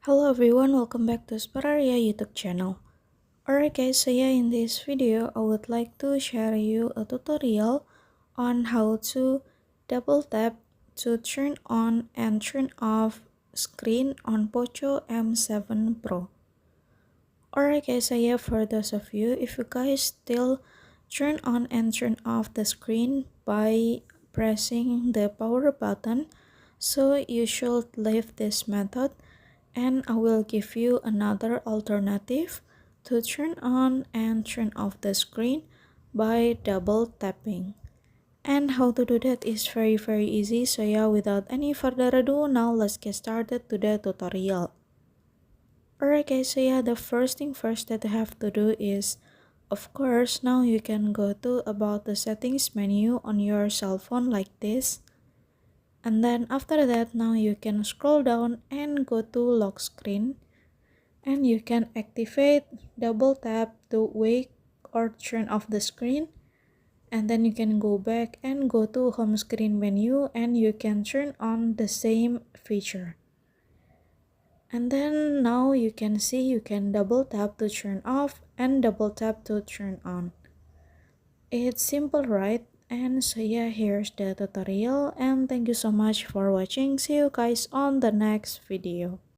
Hello everyone, welcome back to Speraria YouTube channel. Alright guys, so yeah, in this video I would like to share you a tutorial on how to double tap to turn on and turn off screen on Poco M7 Pro. Alright guys, so yeah, for those of you, if you guys still turn on and turn off the screen by pressing the power button, so you should leave this method and I will give you another alternative to turn on and turn off the screen by double tapping. And how to do that is very easy, so yeah, without any further ado, now let's get started to the tutorial. Alright guys, so yeah, the first thing first that you have to do is, of course, now you can go to about the settings menu on your cell phone like this. And then after that, now you can scroll down and go to lock screen. And you can activate double tap to wake or turn off the screen. And then you can go back and go to home screen menu and you can turn on the same feature. And then now you can see you can double tap to turn off and double tap to turn on. It's simple, right? And so yeah, here's the tutorial and thank you so much for watching. See you guys on the next video.